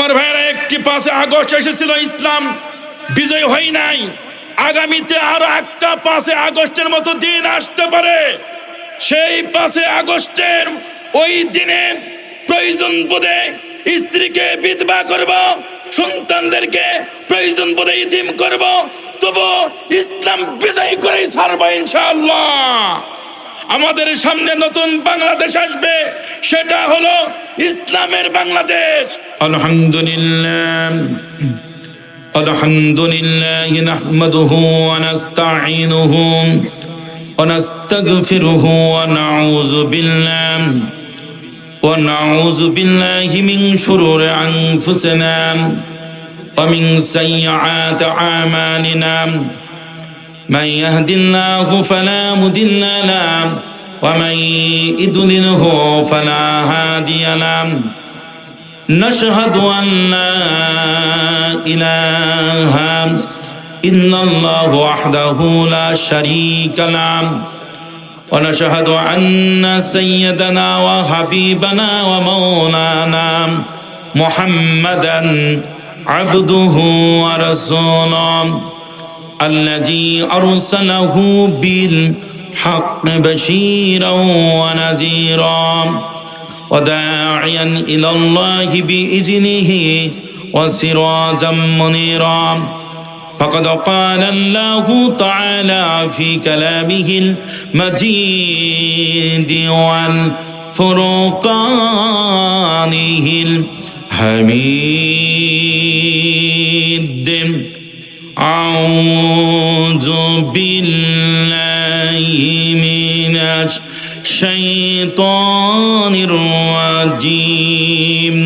আমার ভাইয়েরা, একটি 5 আগস্ট এসেছিল, ইসলাম বিজয় হয় নাই। আগামীতে আরো একটা 5 আগস্টের মতো দিন আসতে পারে। সেই 5 আগস্টের ওই দিনে প্রয়োজন বোধে স্ত্রীকে বিধবা করব, সন্তানদেরকে প্রয়োজন বোধে ইতিম করব, তবু ইসলাম বিজয় করে ছাড়বো ইনশাআল্লাহ। আমাদের সামনে নতুন বাংলাদেশ আসবে, সেটা হলো ইসলামের বাংলাদেশ। আলহামদুলিল্লাহ আলহামদুলিল্লাহ নাহমাদুহু ওয়া নাস্তাঈনুহু ওয়া নাস্তাগফিরুহু ওয়া নাউযু বিল্লাহি মিন শুরুরি আনফুসিনা ওয়া মিন সাইয়্যাতি আমালিনা। من يهد الله فلا مضل له ومن يضلله فلا هادي له. نشهد أن لا إله إلا الله وحده لا شريك له ونشهد أن سيدنا وحبيبنا ومولانا محمدا عبده ورسوله الذي أرسله بالحق بشيرا ونذيرا وداعيا إلى الله بإذنه وسراجا منيرا. فقد قال الله تعالى في كلامه المجيد والفرقانه الحميد. أعوذ بالله من الشيطان الرجيم.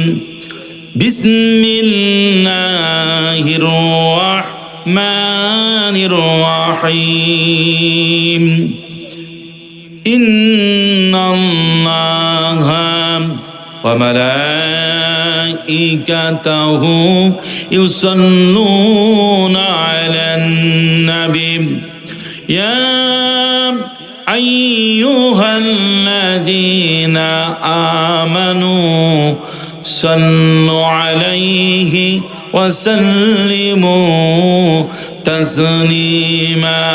بسم الله الرحمن الرحيم. إن الله وملائكته يصلون على النبي يا أيها الذين آمنوا صلوا عليه وسلموا تسليما.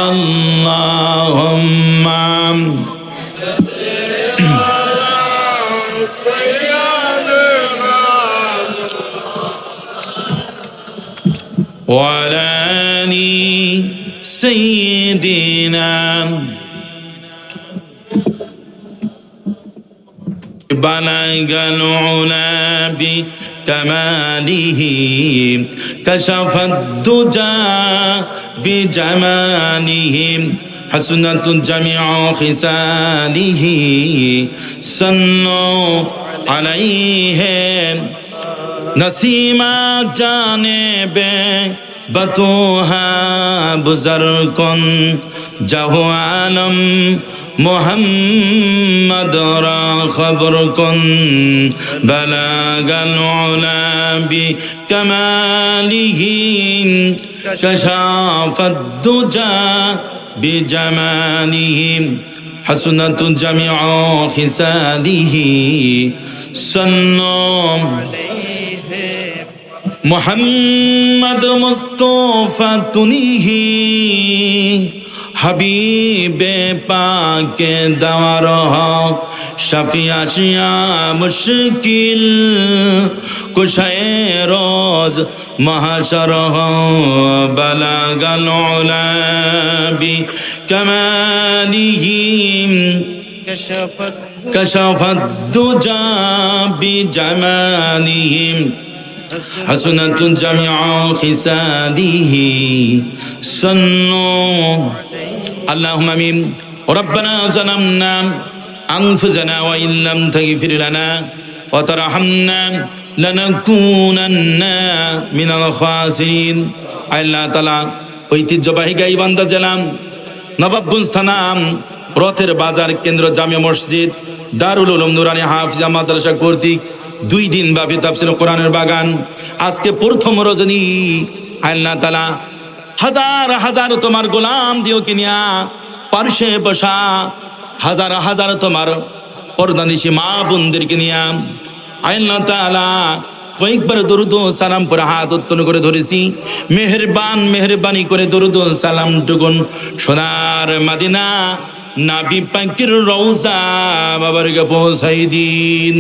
اللهم وعلى آل سيدنا بلغ العلا بكماله كشف الدجى بجماله حسنت جميع خصاله صلوا عليه نسیما جانب بتوہا بزر کن جہو عالم محمد را خبر کن بلغ العلا بکماله کشف الدجى بجماله حسنت جميع خصاله صلوا محمد مصطفیٰ تنہی حبیب پاک دوار شفیع اشیاء مشکل کشائے روز محشر بلغ العلا بکمالہ کشف الدجى بجمالہ حسنت جميع خصاله صلوا اللهم آمين. ربنا ظلمنا أنفسنا وإن لم تغفر لنا وترحمنا لنكونن من الخاسرين. আল্লাহ তাআলা ঐতিহ্যবাহী গাইবান্ধা জেলা নবাবগঞ্জ থানা রথের বাজার কেন্দ্র জামিয়া মসজিদ দারুল উলুম নুরানী হাফিজা মাদ্রাসা কর্তৃক 2 দিন ব্যাপী তাফসীর কোরআনের বাগান আজকে প্রথম রজনী আল্লাহ তাআলা হাজার হাজার তোমার গোলাম দিও কিনিয়া পার্শ্বে বসা হাজার হাজার তোমার পর্দানিশী মা বোনদেরকে নিয়া আল্লাহ তাআলা কয়েকবার দরুদ ও সালাম পরে হাত উত্তোলন করে ধরেছি। মেহেরবানি করে দরুদ ও সালাম টুকুন সোনার মদিনা নাবি পাকের রওজা বাবারকে পৌঁছাই দিন।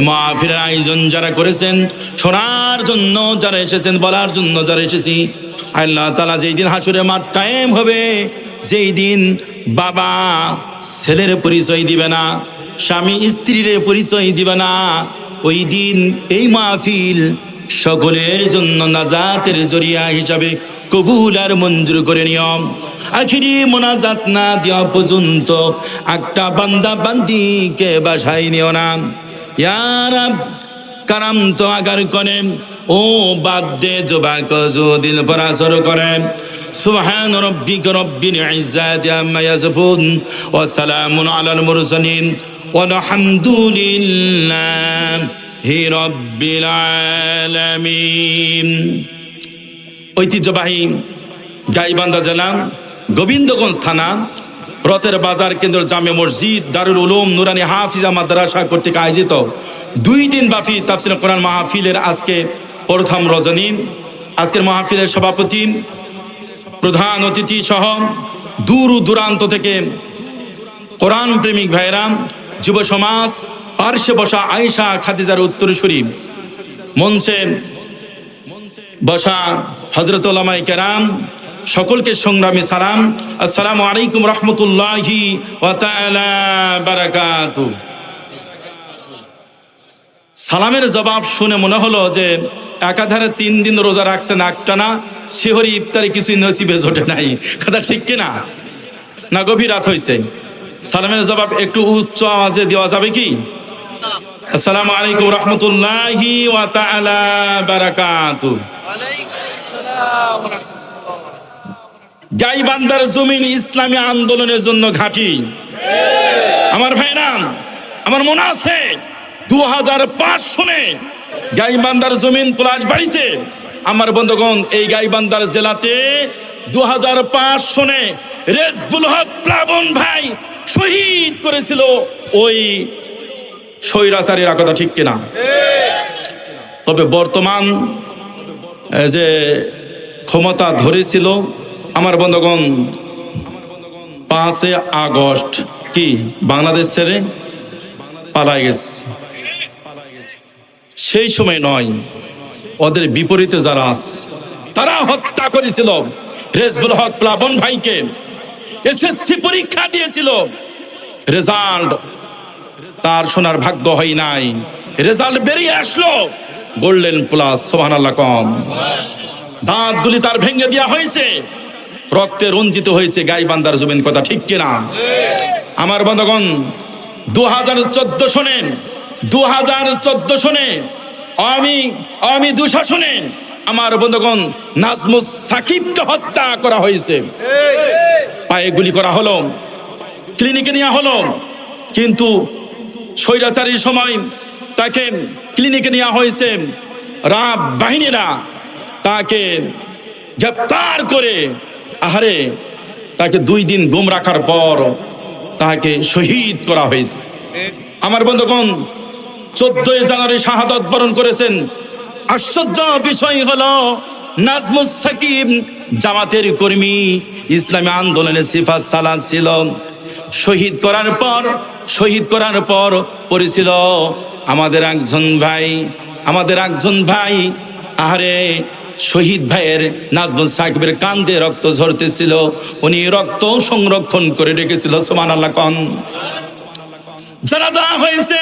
মাহফিলের আয়োজন যারা করেছেন, শোনার জন্য যারা এসেছেন, বলার জন্য যারা এসেছি, আল্লাহ তাআলা যেই দিন হাসরের মাঠ কায়েম হবে, যেই দিন বাবা ছেলের পরিচয় দিবে না, স্বামী স্ত্রীর পরিচয় দিবে না, ওই দিন এই মাহফিল সকলের জন্য নাজাতের জরিয়া হিসাবে কবুল আর মঞ্জুর করে নিয়ম। আখিরি মোনাজাত না দেওয়া পর্যন্ত একটা বান্দা বান্দিকে বাসায় নিও না। ইয়া রাব কারাম তো আগার করে ও বাদ দে জবাক জো দিল पर असर करे। सुबहान रब्बिक रब्बिल इज्जति अम्मा यसिफून व सलामुन अलल मुरसलीन वल्हम्दुलिल्लाहि रब्बिल आलामीन। ঐতিহ্যবাহী গাইবান্ধা জেলা গোবিন্দগঞ্জ থানা রথের বাজার কেন্দ্র জামে মসজিদ দারুল উলুম নুরানি হাফিজা মাদ্রাসা কর্তৃক আয়োজিত 2 দিন ব্যাপী তাফসীর কোরআন মাহফিলের আজকে প্রথম রজনী। আজকের মাহফিলের সভাপতি, প্রধান অতিথি সহ দূর দূরান্ত থেকে কোরআন প্রেমিক ভাইরা, যুব সমাজ, পার্শ্বে বসা আয়েশা খাদিজার উত্তরসূরি, মঞ্চে বসা হযরত উলামায়ে কেরাম, সকলকে সংগ্রামী সালাম। আসসালামু আলাইকুম রহমতুল্লাহি ওয়া তাআলা বারাকাতুহু। সালামের জবাব শুনে মনে হলো যে একাধারে 3 দিন রোজা রাখছেন একটানা, সেহরি ইফতারি কিছুই নসিবে জোটে নাই। কথা ঠিক কিনা? না গভীর রাত হয়েছে? সালামের জবাব একটু উচ্চ আওয়াজে দেওয়া যাবে কি? আসসালামু আলাইকুম রহমতুল্লাহি ওয়া তাআলা বারাকাতুহু। গাইবান্ধার জমিন ইসলামী আন্দোলনের জন্য ঘাঁটি। আমার ভাইরা, আমার মনে আছে 2005 সনে গাইবান্ধার জমিন পলাশবাড়িতে, আমার বন্ধুগণ, এই গাইবান্ধার জেলাতে 2005 সনে রেজবুল হক প্লাবন ভাই শহীদ করেছিল ওই স্বৈরাচারীরা। কথা ঠিক কিনা? তবে বর্তমান যে ক্ষমতা ধরেছিল, আমার বন্ধুগণ, 5 আগস্ট কি বাংলাদেশ ছেড়ে পালাই গেছে। সেই সময় নয়, ওদের বিপরীতে যারা আছে তারা হত্যা করেছিল রেজবুল হক প্লাবন ভাইকে। এসএসসি পরীক্ষা দিয়েছিল, রেজাল্ট তার শোনার ভাগ্য হয় নাই। রেজাল্ট বেরিয়ে আসলো গোল্ডেন প্লাস, সুবহানাল্লাহ কম। দাঁতগুলি তার ভেঙে দেওয়া হয়েছে, রক্তে রঞ্জিত হয়েছে গাইবান্ধার জমিন। কথা ঠিক কিনা? আমার বন্ধুগণ, 2014 সনে আমি দুঃশাসনে আমার বন্ধুগণ নাজমুস সাকিবকে হত্যা করা হয়েছে। পায়ে গুলি করা হলো, ক্লিনিকে নেওয়া হলো, কিন্তু স্বৈরাচারীর সময় তাকে ক্লিনিকে নেওয়া হয়েছে, রাব বাহিনীরা তাকে গ্রেপ্তার করে তাকে 2 দিন গুম রাখার পর তাকে শহীদ করা হয়েছে। আমার বন্ধুগণ, 14 জানুয়ারি শাহাদাত বরণ করেছেন। আশ্চর্য বিষয় হলো নাজমুস সাকিব জামাতের কর্মী, ইসলামী আন্দোলনের সিফাত সালাত ছিল। শহীদ করার পর পড়েছিল আমাদের একজন ভাই শহীদ ভাইয়ের নাজমুস সাকিবের কান্দে রক্ত ঝরতেছিল, উনি রক্ত সংরক্ষণ করে রেখেছিল। সুবহানাল্লাহ কোন। জানাজা হয়েছে,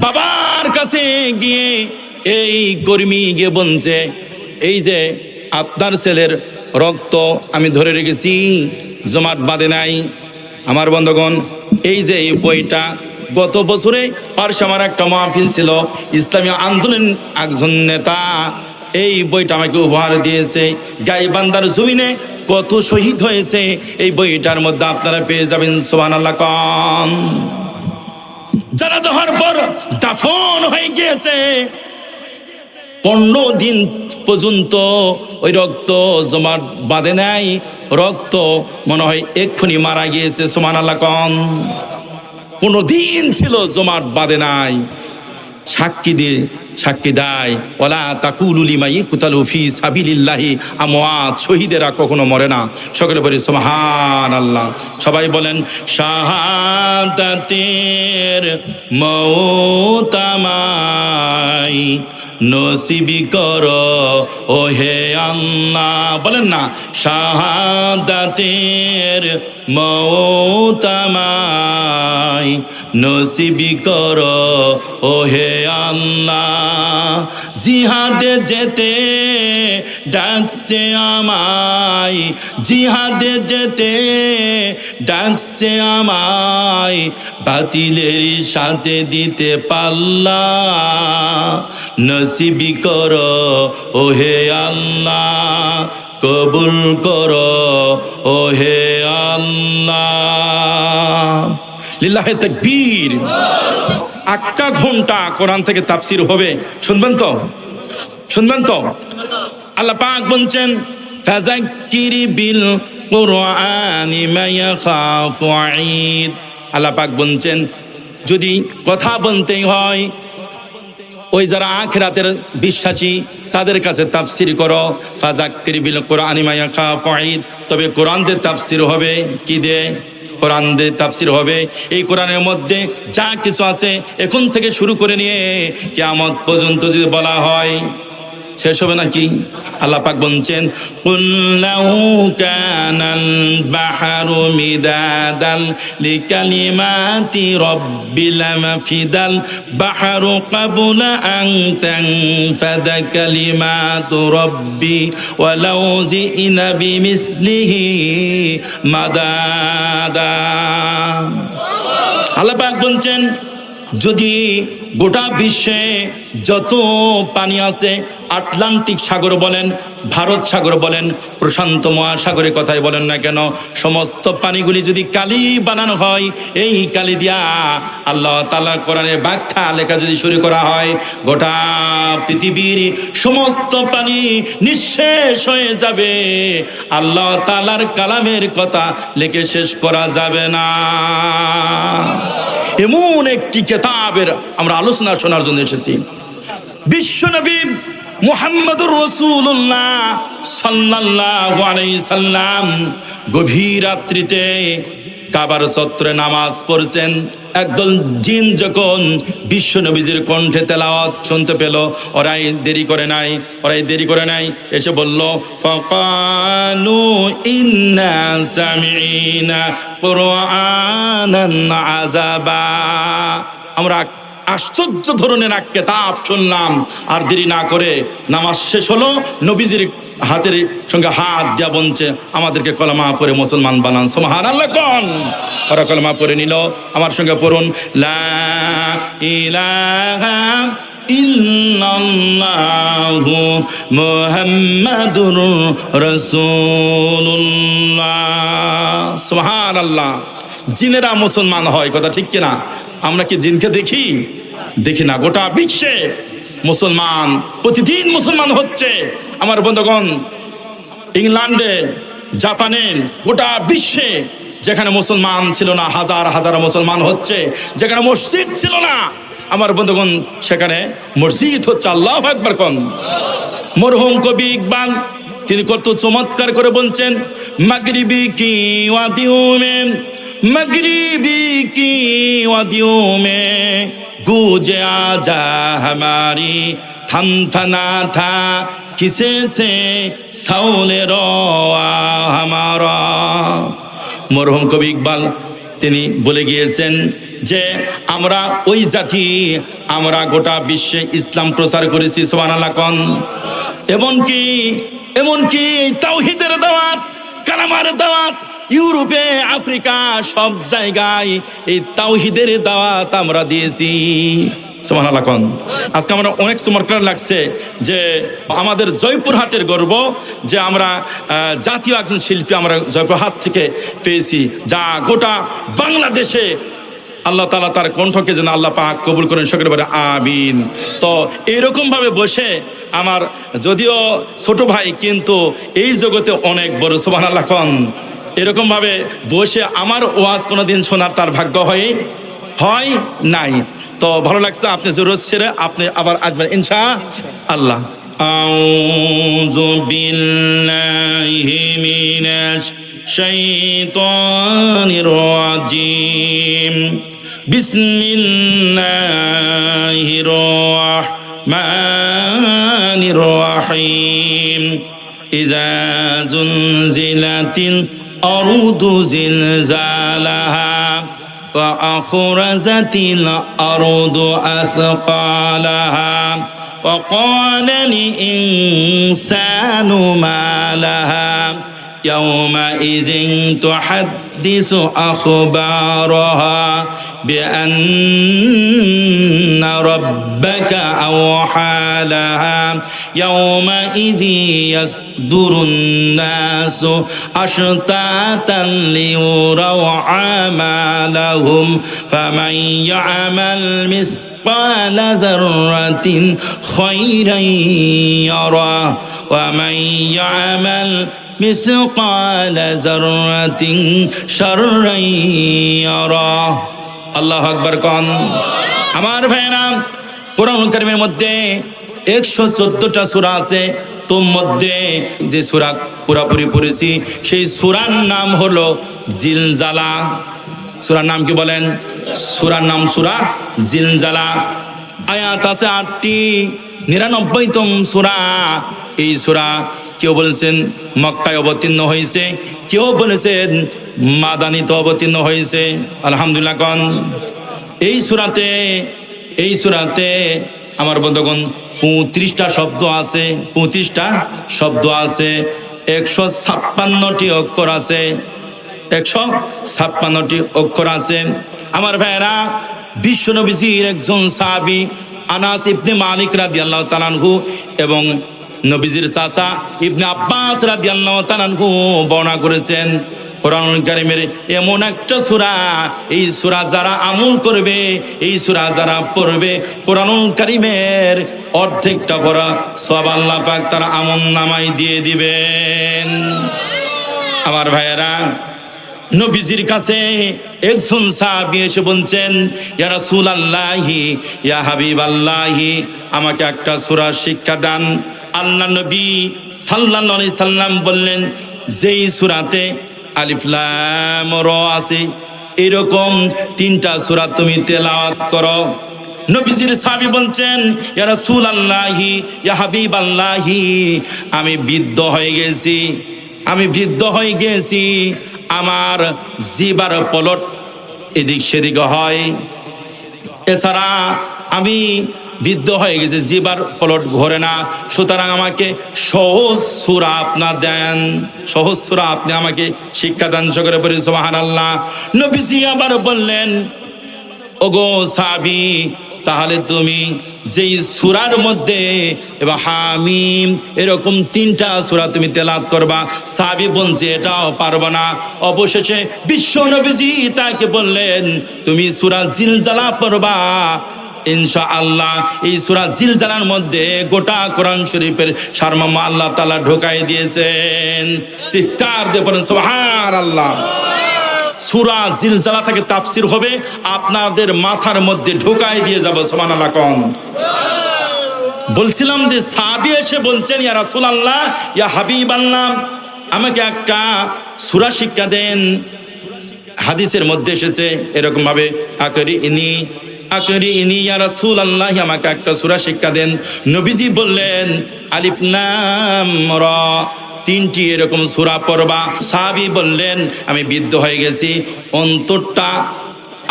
বাবার কাছে গিয়ে এই কর্মী গিয়ে বলছে, এই যে আপনার ছেলের রক্ত আমি ধরে রেখেছি, জমাট বাঁধে নাই। আমার বন্ধুগণ, এই যে এই বইটা গত বছরে পার্শ্বে আমার একটা মাহফিল ছিল, ইসলামী আন্দোলন একজন নেতা এই বইটা আমাকে উপহার দিয়েছে। গাইবান্ধার জমিনে কত শহীদ হয়েছে এই বইটার মধ্যে আপনারা পেয়ে যাবেন। সুবহানাল্লাহ কোন। যারা হওয়ার পর দাফন হয়ে গিয়েছে, 15 দিন পর্যন্ত ওই রক্ত জমাট বাঁধে নাই, রক্ত মনে হয় এক্ষুনি মারা গিয়েছে। সুবহানাল্লাহ কোন। 15 দিন ছিল জমাট বাঁধে নাই। সাক্ষী দিয়ে সাক্ষী দেয়, ওয়ালা তাকুলু লিমা ইকতালু ফি সাবিলিল্লাহি আমওয়াত, শহীদেরা কখনো মরে না। সকলে বলি সুবহানাল্লাহ। সবাই বলেন শাহাদাতের মওত আমায় নসিবি করো ও হে আল্লাহ। বলেন না, শাহাদাতের মওত আমায় নসিবি করো ও হে আল্লাহ। জিহাদে যেতে ডাকছে আমায়, জিহাদে যেতে ডাকছে আমায়, বাতিলের সাথে দিতে পাল্লা নসিবি করো ও হে আল্লাহ, কবুল করো ও হে আল্লাহ। লিল্লাহে তাকবীর। 8টা ঘন্টা কোরআন থেকে তাফসীর হবে, শুনবেন তো? শুনবেন তো? আল্লাহ পাক বলছেন ফাযাক্কির বিল কুরআনি মা ইয়াখাফু ঈদ। আল্লাহ পাক বলছেন যদি কথা বলতেই হয় ওই যারা আখিরাতের বিশ্বাসী তাদের কাছে তাফসীর করো। ফাযাক্কির বিল কুরআনি মা ইয়াখাফু ঈদ। তবে কোরআন দিয়ে তাফসীর হবে কি দিয়ে? কোরআন দিয়ে তাফসীর হবে। এই কোরআনের মধ্যে যা কিছু আছে এখন থেকে শুরু করে নিয়ে কিয়ামত পর্যন্ত যদি বলা হয় শেষ হবে নাকি? আল্লাহ পাক বলছেন কুল লাউ কানাল বাহরু মিদাদাল লিকালিমাতি রাব্বি লামাফিদাল বাহরু ক্বাবলা আন তানফাদা কালিমাতু রাব্বি ওয়ালাউ জিনা বিমিসলিহি মাদাদা। আল্লাহ পাক বলছেন যদি গোটা বিশ্বে যত পানি আছে, আটলান্টিক সাগর বলেন, ভারত সাগর বলেন, প্রশান্ত মহাসাগরের কথাই বলেন না কেন, সমস্ত পানিগুলি যদি কালি বানানো হয়, এই কালি দিয়া আল্লাহ তাআলার কোরআনের ব্যাখ্যা লেখা যদি শুরু করা হয়, গোটা পৃথিবীর সমস্ত পানি নিঃশেষ হয়ে যাবে। আল্লাহ তাআলার কালামের কথা লিখে শেষ করা যাবে না। এমন একটি কিতাবের আমরা আলোচনা শোনার জন্য এসেছি। বিশ্বনবী মুহাম্মদুর রাসূলুল্লাহ সাল্লাল্লাহু আলাইহি সাল্লাম গভীর রাত্রিতে কাবার চত্বরে নামাজ পড়ছেন। একদল জিন যখন বিশ্বনবীজির কণ্ঠে তেলাওয়াত শুনতে পেল, ওরাই দেরি করে নাই, এসে বলল ফাকালু ইন্না সামি'না কুরআনান আযাবা। আমরা আশ্চর্য ধরনের এক কিতাব শুনলাম। আর দেরি না করে নামাজ শেষ হলো, নবীজির হাতের সঙ্গে হাত দিয়া বলছে আমাদেরকে কলেমা পড়ে মুসলমান বানান। সুবহানাল্লাহ কোন। ওরা কলেমা পড়ে নিল। আমার সঙ্গে পড়ুন লা ইলাহা ইল্লাল্লাহু মুহাম্মাদুর রাসূলুল্লাহ। সুবহানাল্লাহ। জিনেরা মুসলমান হয়, কথা ঠিক কিনা? আমরা কি জিনকে দেখি না? গোটা বিশ্বে মুসলমান প্রতিদিন মুসলমান হচ্ছে। আমার বন্ধুগণ, ইংল্যান্ডে, জাপানে, গোটা বিশ্বে যেখানে মুসলমান ছিল না হাজার হাজার মুসলমান হচ্ছে। যেখানে মসজিদ ছিল না আমার বন্ধুগণ সেখানে মসজিদ হচ্ছে। আল্লাহু আকবার কোন। মরহুম কবি ইকবাল তিনি কত চমৎকার করে বলছেন মাগরিবি কি ওয়াদিউ মে, मगरिबी की वादियों में गूंजे आजा हमारी थम थना था किसे से सौले रोआ हमारा। মরহুম কবি ইকবাল তিনি বলে গিয়েছেন যে আমরা ওই জাতি, আমরা গোটা বিশ্বে ইসলাম প্রচার করেছি। সুবহানাল্লাহ কোন। এমনকি তাওহীদের দাওয়াত, কালামার দাওয়াত ইউরোপে, আফ্রিকা সব জায়গায় এই তাওহীদের দাওয়াত আমরা দিয়েছি। সুবহানাল্লাহ কোন। আজকে আমরা অনেক চমৎকার লাগছে যে আমাদের জয়পুরহাটের গর্ব যে আমরা জাতীয় একজন শিল্পী আমরা জয়পুরহাট থেকে পেয়েছি, যা গোটা বাংলাদেশে আল্লাহ তাআলা তার কণ্ঠকে যেন আল্লাহ পাক কবুল করেন। সকলে বলে আমিন। তো এইরকম ভাবে বসে আমার যদিও ছোট ভাই কিন্তু এই জগতে অনেক বড়। সুবহানাল্লাহ কোন। এরকম ভাবে বসে আমার ওয়াজ কোনোদিন শোনার তার ভাগ্য হয় নাই। তো ভালো লাগছে, আপনি জরুরত ছেড়ে আপনি আবার আসবেন ইনশাআল্লাহ। আউযু বিল্লাহি মিনাশ শাইতানির রাজিম। বিসমিল্লাহির রাহমানির রাহিম। ইযা যুলজিলাতিল আরদু জিলজালাহা ওয়া আখরাজাতিল আরদু আসকালাহা ওয়া ক্বালাল ইনসানু মা লাহা ইয়াওমাইযিন তুহাদ্দিসু আখবারাহা বিআন্না রাব্বাকা আওহা লাহা ইয়াওমাইযি ইয়াসদুরুন নাসু আশতাতান লিয়ুরাউ আমালাহুম ফামান ইয়া'মাল مثقال ذرة خيرا يره ومن يعمل مثقال ذرة شرا يره। আল্লাহু আকবার কোন। আমার ভাইরা, কোরআন কারীমের মধ্যে 114টা সূরা আছে। তোর মধ্যে যে সূরা পুরোপুরি পড়েছি সেই সূরার নাম হলো জিলজালা। সূরার নাম কি বলেন? সূরার নাম সূরা জিলজালা। আয়াত আছে 8টি, 99তম সূরা। এই সূরা কেউ বলেছেন মক্কায় অবতীর্ণ হয়েছে, কেউ বলেছেন মাদানীতে অবতীর্ণ হয়েছে। আলহামদুলিল্লাহ কোন। এই সূরাতে আমার বন্ধুগণ 35টা শব্দ আছে, 35টা শব্দ আছে, 156টি অক্ষর আছে, 156টি অক্ষর আছে। আমার ভাইরা, বিশ্বনবীজির একজন সাহাবী আনাস ইবনে মালিক রাদিয়াল্লাহু তাআলা আনহু এবং নবীজির চাচা ইবনে আব্বাস রাদিয়াল্লাহু তাআলা আনহু বর্ণনা করেছেন কোরআন কারীমের এমন একটা সূরা, এই সূরা যারা আমল করবে, এই সূরা যারা পড়বে, কোরআন কারীমের অর্ধেকটা পড়া সওয়াব আল্লাহ পাক তার আমলনামায় দিয়ে দিবেন। আমার ভাইয়েরা, নবীজির কাছে একজন সাহাবী এসে বলছেন, ইয়া রাসূলুল্লাহি, ইয়া হাবিবাল্লাহি, আমাকে একটা সূরা শিক্ষা দান। আল্লাহ নবী সাল্লাল্লাহু আলাইহি সাল্লাম বললেন, যেই সূরাতে আলিফ লাম র আছে এরকম 3টা সূরা তুমি তেলাওয়াত করো। নবীজির সাহাবী বলছেন, ইয়া রাসূলুল্লাহি, ইয়া হাবিবাল্লাহি, আমি বৃদ্ধ হয়ে গেছি, আমার জিবার পলট এদিক সেদিক হয়, এছাড়া আমি বৃদ্ধ হয়ে গেছে, জিবার পলট ঘোরে না। সুতরাং আমাকে সহজ সূরা আপনি আমাকে শিক্ষা দান করে পড়ি সুবহানাল্লাহ। নবীজি আবার বললেন, ওগো সাহাবী, তাহলে তুমি যেই সূরার মধ্যে এবং হামিম এরকম 3টা সূরা তুমি তেলাওয়াত করবা। সাহাবী বলছে এটাও পারবো না। অবশেষে বিশ্ব নবীজি তাকে বললেন, তুমি সূরা জিলজালা পড়বা। ইনশাআল্লাহ এই সূরা জিলজালার মধ্যে গোটা কোরআন শরীফের সারমর্ম আল্লাহ তাআলা ঢোকাই দিয়েছেন। চিৎকার দিয়ে পড়েন সুবহানাল্লাহ। সূরা জিলজালা থেকে তাফসীর হবে, আপনাদের মাথার মধ্যে ঢোকাই দিয়ে যাব। সুবহানাল্লাহ কোন। বলছিলাম যে সাহাবী এসে বলছেন, ইয়া রাসূলুল্লাহ, ইয়া হাবিবাল্লাহ, আমাকে একটা সূরা শিক্ষা দেন। হাদিসের মধ্যে এসেছে এরকম ভাবে, আকরিনি ইয়া রাসূলুল্লাহ, আমাকে একটা সূরা শিক্ষা দেন। নবীজি বললেন, আলিফ লাম রা, 3টি এরকম সূরা পড়বা। সাহাবী বললেন, আমি বৃদ্ধ হয়ে গেছি, অন্তরটা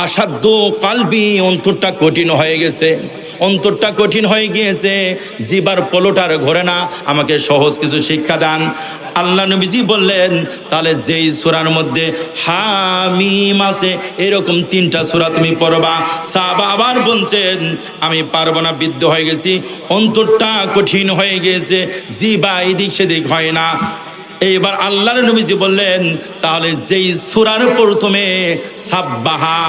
আসাধ্য কালবি, অন্তরটা কঠিন হয়ে গিয়েছে, জিবার পলটার ঘরে না, আমাকে সহজ কিছু শিক্ষা দান। আল্লাহ নবীজি বললেন, তাহলে যেই সূরার মধ্যে হামিম আছে এরকম 3টা সূরা তুমি পড়বা। সাহাবা আবার বলছেন, আমি পারবো না, বৃদ্ধ হয়ে গেছি, অন্তরটা কঠিন হয়ে গিয়েছে, জিবা এদিক সেদিক হয় না। এইবার আল্লাহর নবীজি বললেন, তাহলে যেই সূরার প্রথমে সাব্বাহা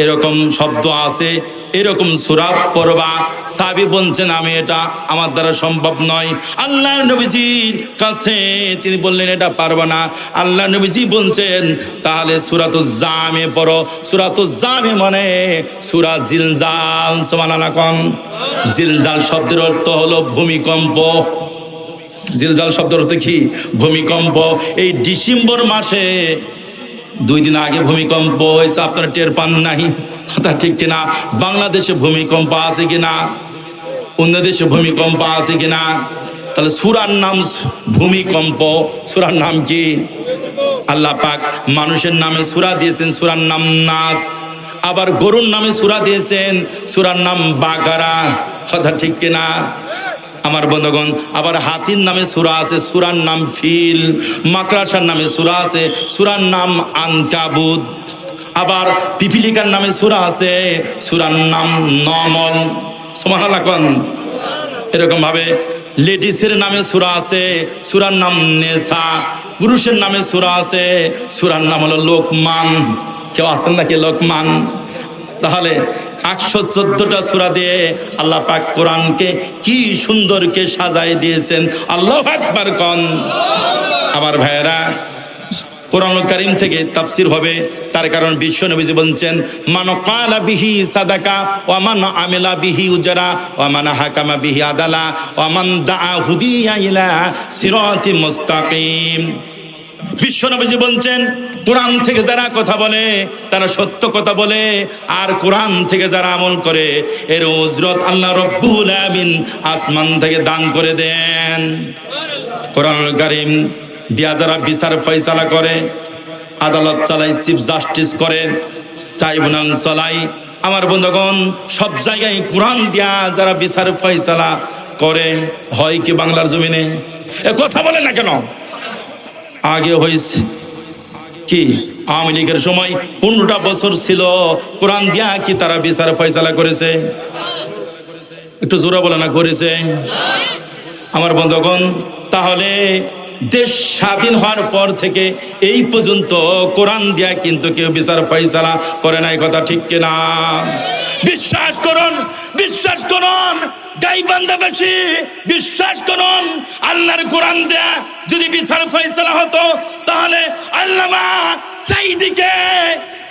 এরকম শব্দ আছে, এরকম সূরা পড়বা। সাহাবী বলছেন আমি এটা আমার দ্বারা সম্ভব নয়। আল্লাহর নবীজির কাছে তিনি বললেন এটা পারবা না। আল্লাহ নবীজি বলছেন তাহলে সূরাতুজ জামে পড়ো। সূরাতুজ জামে মানে সূরা জিলজাল। সুবহানাল্লাহ কোন। জিলজাল শব্দের অর্থ হলো ভূমিকম্প। জিলজাল শব্দের অর্থ কি? ভূমিকম্প। এই ডিসেম্বর মাসে 2 দিন আগে ভূমিকম্প হয়েছে, আপনারা টের পান নাই? কথা ঠিক কিনা? বাংলাদেশে ভূমিকম্প আছে কিনা? অন্য দেশে ভূমিকম্প আছে কিনা? তাহলে সূরার নাম ভূমিকম্প। সূরার নাম কি? আল্লাহ পাক মানুষের নামে সূরা দিয়েছেন, সূরার নাম নাস। আবার গরুর নামে সূরা দিয়েছেন, সূরার নাম বাকারা। কথা ঠিক কিনা আমার বন্ধুগণ? আবার হাতির নামে সূরা আছে, সূরার নাম ফিল। মাকড়াসার নামে সূরা আছে, সূরার নাম আনকাবুত। আবার পিপিলিকার নামে সূরা আছে, সূরার নাম নমল। সুবহানাল্লাহ কোন। এরকম ভাবে লেডিসের নামে সূরা আছে, সূরার নাম নেসা। পুরুষের নামে সূরা আছে, সূরার নাম হলো লোকমান। কেউ আছেন নাকি লোকমান? তাহলে 814টা সূরা দিয়ে আল্লাহ পাক কোরআনকে কি সুন্দরকে সাজায় দিয়েছেন। আল্লাহু আকবার কোন। আবার ভাইয়েরা, কোরআনুল কারীম থেকে তাফসীর হবে, তার কারণ বিশ্ব নবীজি বলছেন মান ক্বালা বিহি সাদাকা ওয়া মান আমিলা বিহি উজরা ওয়া মান হাকামা বিহি আদালা ওয়া মান দাআ হুদিয়া ইলা সিরাতিল মুস্তাকিম। বিশ্ব নবীজি বলছেন কোরআন থেকে যারা কথা বলে তারা সত্য কথা বলে, আর কোরআন থেকে যারা আমল করে এর উজরত আল্লাহ রব্বুল আমিন আসমান থেকে দান করে দেন। কোরআনুল কারীম দিয়া যারা বিচার ফয়সালা করে, আদালত চালায়, চিফ জাস্টিস করে, ট্রাইব্যুনাল চালায়, আমার বন্ধুগণ সব জায়গায় কোরআন দিয়া যারা বিচার ফয়সালা করে, হয় কি বাংলার জমিনে? এ কথা বলে না কেন? আগে হয়েছে কি? আওয়ামী লীগের সময় 15টা বছর ছিল, কোরআন দিয়া কি তারা বিচার ফয়সালা করেছে? একটু জোরে বলে না করেছে? আমার বন্ধুগণ, তাহলে দেশ স্বাধীন হওয়ার পর থেকে এই পর্যন্ত কোরআন দিয়া কিন্তু কেউ বিচার ফয়সালা করে নাই। কথা ঠিক কিনা? বিশ্বাস করুন, বিশ্বাস করুন গাইবান্ধাবাসী, বিশ্বাস করুন আল্লাহর কোরআন দেয়া যদি বিচার ফয়সালা হতো তাহলে আল্লামা সাঈদীকে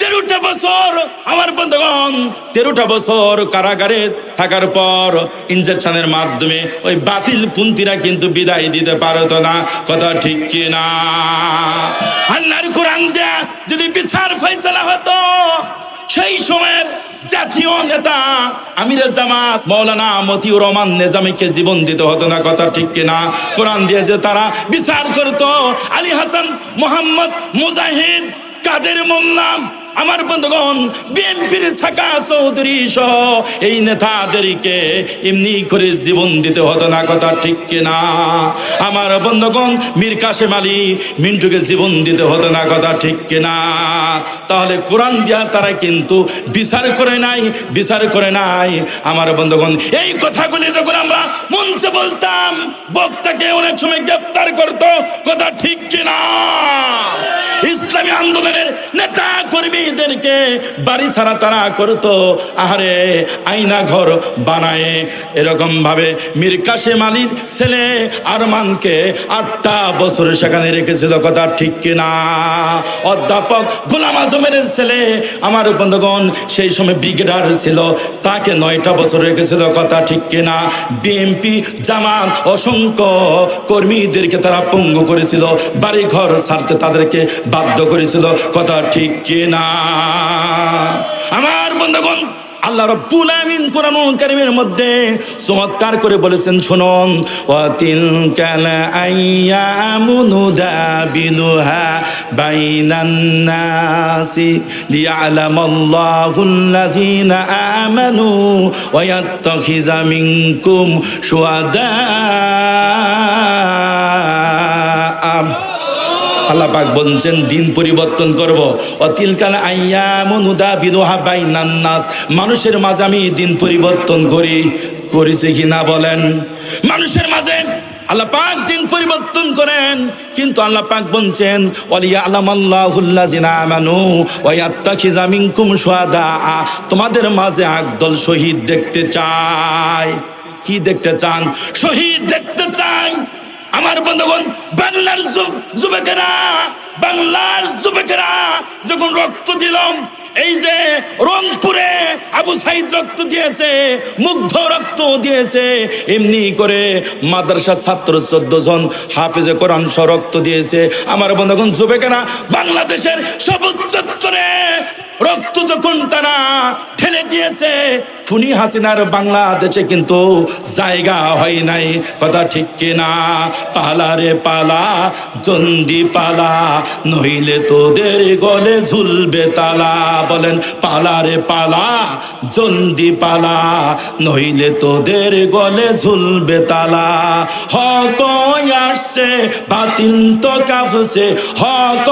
13টা বছর, আমার বন্ধুগণ 13টা বছর কারাগারে থাকার পর ইনজেকশনের মাধ্যমে ওই বাতিল পন্থীরা কিন্তু বিদায় দিতে পারতো না। কথা ঠিক কিনা? আল্লাহর কোরআন দেয়া যদি বিচার ফয়সালা হতো সেই সময়ের জাতীয় নেতা আমিরে জামাত মাওলানা মতিউর রহমান নিজামীকে জীবন দিতে হতো না। কথা ঠিক কিনা? কোরআন দিয়ে যে তারা বিচার করতো, আলী হাসান মোহাম্মদ মুজাহিদ, কাদের মোল্লা, আমার বন্ধুগণ বিএনপির সাকা চৌধুরী সহ এই নেতাদেরকে এমনি করে জীবন দিতে হতো না। কথা ঠিক কিনা? আমার বন্ধুগণ মীর কাসেম আলী মিন্টুকে জীবন দিতে হতো না। কথা ঠিক কিনা? তাহলে কোরআন দিয়া তারা কিন্তু বিচার করে নাই, বিচার করে নাই। আমার বন্ধুগণ এই কথাগুলি যখন আমরা মঞ্চে বলতাম, বক্তাকে অনেক সময় গ্রেফতার করতো। কথা ঠিক কিনা? ইসলামী আন্দোলনের নেতা কর্মীদেরকে বাড়ি ছাড়া তারা করতো। আহারে আয়না ঘর বানায় এরকম ভাবে মীর কাসেম আলীর ছেলে আরমানকে 8টা বছর সেখানে রেখেছিল। কথা ঠিক কিনা? অধ্যাপক গোলাম আজমের ছেলে, আমার বন্ধুগণ সেই সময় ব্রিগেডার ছিল, তাকে 9টা বছর রেখেছিল। কথা ঠিক কিনা? বিএনপি জামাত অসংখ্য কর্মীদেরকে তারা পঙ্গু করেছিল, বাড়ি ঘর ছাড়তে তাদেরকে বাধ্য করেছিল। কথা ঠিক কিনা? আমার বন্ধুগণ আল্লাহ রাব্বুল আমিন কোরআনুল কারীমের মধ্যে চমৎকার করে বলেছেন, শুনুন, ওয়া তিলকাল আইয়ামু নুদাবিলুহা বাইনান নাসি লিয়ালামাল্লাহুল্লাযীনা আমানু ওয়া ইয়াত্তাখিযা মিনকুম শুহাদা। আল্লাহ পাক বলছেন দিন পরিবর্তন করব। অতিলকাল আইয়ামু নুদাবিলুহা বাইনান নাস, মানুষের মাঝে আমি দিন পরিবর্তন করি। করেছে কিনা বলেন? মানুষের মাঝে আল্লাহ পাক দিন পরিবর্তন করেন, কিন্তু আল্লাহ পাক বলছেন ওয়ালিয়ালামাল্লাহুল্লাযিনা আমানু ওয়া ইয়াত্তাখিযা মিনকুম শুহাদা, তোমাদের মাঝে একদল শহীদ দেখতে চাই। কি দেখতে চান? শহীদ দেখতে চাই। আমার বন্ধুগণ, বাংলার যুবকেরা যখন রক্ত দিলাম, এই যে রংপুরে আবু সাইদ রক্ত দিয়েছে, মুগ্ধ রক্ত দিয়েছে, এমনি করে মাদ্রাসার ছাত্র 14 জন হাফেজে কোরআন সহ রক্ত দিয়েছে। আমার বন্ধুগণ, যুবকেরা বাংলাদেশের সবুজ চত্বরে রক্ত যখন তারা ঠেলে দিয়েছে, খুনি হাসিনার বাংলাদেশে কিন্তু জায়গা হয় নাই। কথা ঠিক কিনা? পালা রে পালা, জন্ডি পালা, নইলে তোদের গলে ঝুলবে তালা। বলেন পালা রে পালা, জন্ডি পালা, নইলে তোদের গলে ঝুলবে তালা। হক আসছে, বাতিল তো কাঁপছে, হক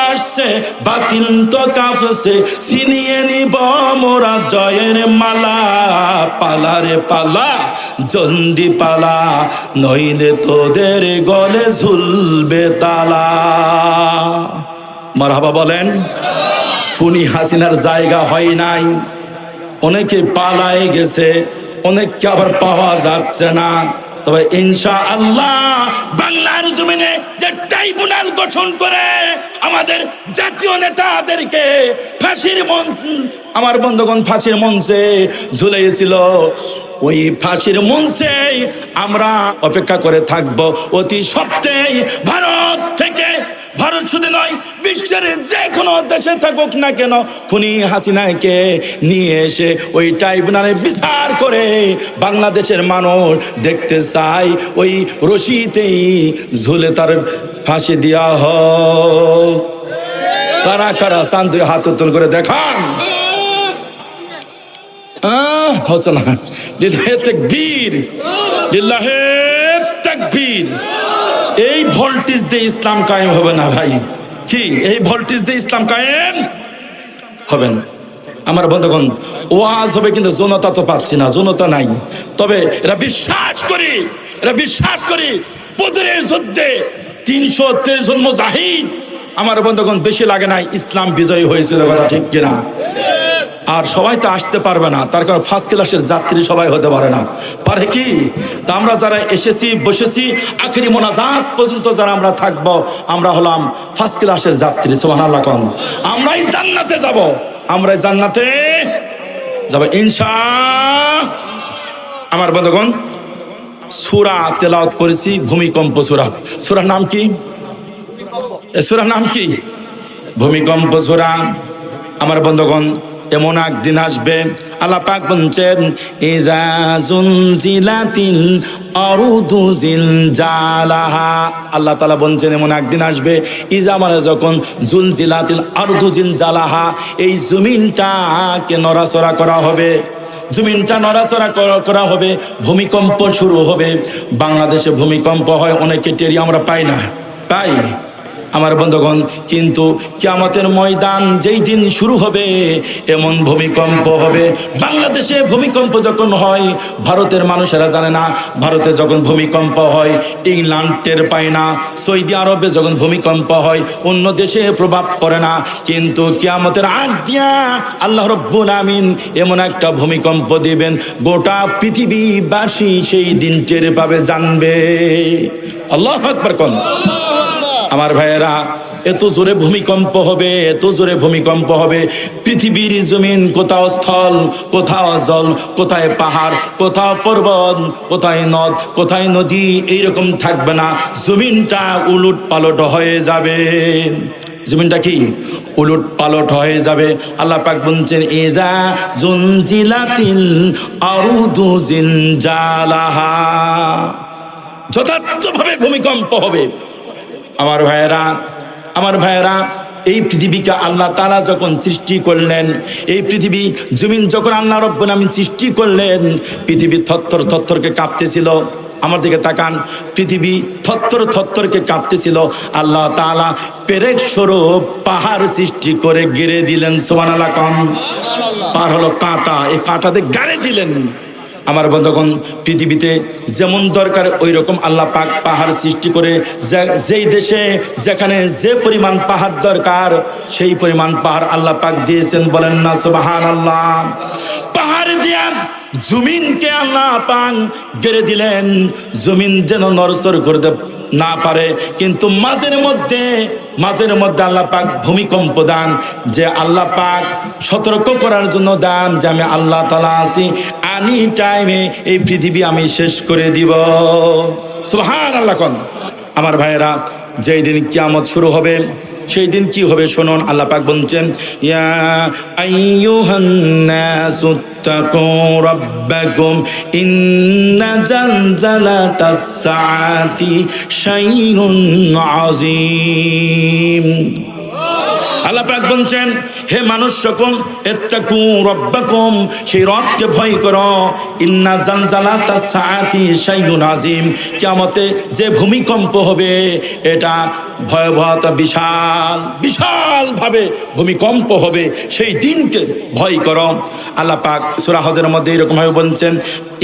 আসছে, বাতিল তো কাঁপছে, ছিনিয়ে নিব মোরা জয়ের মালা। পালা রে পালা, জলদি পালা, নইলে তোদের গলে ঝুলবে তালা। মারহাবা বলেন। খুনি হাসিনার জায়গা হয় নাই, অনেকে পালায় গেছে, অনেককে আবার পাওয়া যাচ্ছে না। তবে ইনশাআল্লাহ বাংলার জমিনে যে ট্রাইব্যুনাল গঠন করে আমাদের জাতীয় নেতাদেরকে ফাঁসির মঞ্চ, আমার বন্ধুগণ ফাঁসির মঞ্চে ঝুলিয়েছিল, ওই ফাঁসির মঞ্চে আমরা অপেক্ষা করে থাকব। অতি সত্ত্বেই ভারত থেকে, ভারত শুধু নয় বিশ্বের যে কোনো দেশে থাকুক না কেন, খুনি হাসিনাকে নিয়ে এসে ওই ট্রাইব্যুনালে বিচার করে বাংলাদেশের মানুষ দেখতে চাই ওই রশিতেই ঝুলে তার ফাঁসি দেওয়া হোক। কারা কারা চান? দুই হাত উত্তোলন করে দেখান। হচ্ছে না? লিল্লাহে তাকবীর, লিল্লাহে তাকবীর। এই ভোল্টেজ দিয়ে ইসলাম কায়েম হবে না ভাই। কি এই ভোল্টেজ দিয়ে ইসলাম কায়েম হবে না? আমার বন্ধুগণ, ওয়াজ হবে কিন্তু জনতা তো পাচ্ছি না, জনতা নাই। তবে এরা বিশ্বাস করি বদরের যুদ্ধে 313 জন মুজাহিদ, আমার বন্ধুগণ বেশি লাগে নাই, ইসলাম বিজয়ী হয়েছিল। কথা ঠিক কিনা? আর সবাই তো আসতে পারবে না, তার কারণ ফার্স্ট ক্লাসের যাত্রী সবাই হতে পারে না। পারে কি? তা আমরা যারা এসেছি, বসেছি, আখেরি মোনাজাত পর্যন্ত যারা আমরা থাকবো, আমরা হলাম ফার্স্ট ক্লাসের যাত্রী। সুবহানাল্লাহ কোন? আমরাই জান্নাতে যাব, আমরাই জান্নাতে যাব ইনশাআল্লাহ। আমার বন্ধুগণ, সূরা তেলাওয়াত করেছি, ভূমিকম্প সূরা। সূরার নাম কি? সূরার নাম কি? ভূমিকম্প সূরা। আমার বন্ধুগণ, এমন একদিন আসবে, আল্লাহ পাক বলছেন ইযা যুনজিলাতিল আরদু জিলজালাহা। আল্লাহ তাআলা বলছেন এমন একদিন আসবে, ইযা মানে যখন, যুনজিলাতিল আরদু জিলজালাহা, এই জমিনটাকে নড়াচড়া করা হবে, জমিনটা নড়াচড়া করা হবে, ভূমিকম্প শুরু হবে। বাংলাদেশে ভূমিকম্প হয়, অনেকে টেরি আমরা পাই না, তাই আমার বন্ধুগণ, কিন্তু কিয়ামতের ময়দান যেই দিন শুরু হবে, এমন ভূমিকম্প হবে। বাংলাদেশে ভূমিকম্প যখন হয়, ভারতের মানুষেরা জানে না। ভারতে যখন ভূমিকম্প হয়, ইংল্যান্ড টের পায় না। সৌদি আরবে যখন ভূমিকম্প হয়, অন্য দেশে প্রভাব পড়ে না। কিন্তু কিয়ামতের আগ দিয়া আল্লাহ রব্বুল আমিন এমন একটা ভূমিকম্প দিবেন, গোটা পৃথিবীবাসী সেই দিন টের পাবে, জানবে। আল্লাহু আকবার কোন? আমার ভাইয়েরা, এত জোরে ভূমিকম্প হবে, এত জোরে ভূমিকম্প হবে, পৃথিবীর জমিন কোথাও স্থল, কোথাও জল, কোথায় পাহাড়, কোথাও পর্বত, কোথায় নদ, কোথায় নদী, এইরকম থাকবে না। জমিনটা উলট পালট হয়ে যাবে। জমিনটা কি? উলট পালট হয়ে যাবে। আল্লাহ পাক বলছেন ইযা যুনজিলাতিল আরদু জিলজালাহা, যথার্থভাবে ভূমিকম্প হবে। আমার ভাইয়েরা, এই পৃথিবীকে আল্লাহ তাআলা যখন সৃষ্টি করলেন, এই পৃথিবী জমিন যখন আল্লাহ রব্বুল আমিন সৃষ্টি করলেন, পৃথিবী থরথরকে কাঁপতেছিল। আমার দিকে তাকান, পৃথিবী থরথরকে কাঁপতেছিল। আল্লাহ তাআলা পেরেক স্বরূপ পাহাড় সৃষ্টি করে গেড়ে দিলেন। সুবহানাল্লাহ কোন? পাহাড় হলো কাঁটা, এই কাঁটাতে গাড়ে দিলেন। আমার বন্ধুগণ, পৃথিবীতে যেমন দরকার ওই রকম আল্লাহ পাক পাহাড় সৃষ্টি করে যেই দেশে যেখানে যে পরিমাণ পাহাড় দরকার সেই পরিমাণ পাহাড় আল্লাহ পাক দিয়েছেন। বলেন না সুবহানাল্লাহ। পাহাড় দিয়া জমিনকে আল্লাহ পাক গেড়ে দিলেন, জমিন যেন নড়চড় করতে না পারে। কিন্তু মাঝের মধ্যে আল্লাহ পাক ভূমিকম্প দান, যে আল্লাহ পাক সতর্ক করার জন্য দান যে আমি আল্লাহ তাআলা আছি, আনি টাইমে এই পৃথিবী আমি শেষ করে দিব। সুবহানাল্লাহ। কোন আমার ভাইয়েরা, যেই দিন কিয়ামত শুরু হবে সেই দিন কি হবে শুনুন। আল্লাহ পাক বলছেন, ইয়া আইয়ুহান নাসু তাকু রাব্বাকুম ইন্না জালজালাতাস সাআতি শাইউন আযীম। আল্লাহ পাক বলছেন, হে মানুষ সকল, ইত্তাকু রাব্বাকুম, সেই রবকে ভয় করো। ইন্না জালজালাতাস সাআতি শাইউন আযীম, কিয়ামতে যে ভূমিকম্প হবে এটা ভয়াবহতা বিশাল ভাবে ভূমিকম্প হবে, সেই দিনকে ভয় করো। আল্লাহ পাক সূরা হজের মধ্যে এরকম ভাবে বলছেন,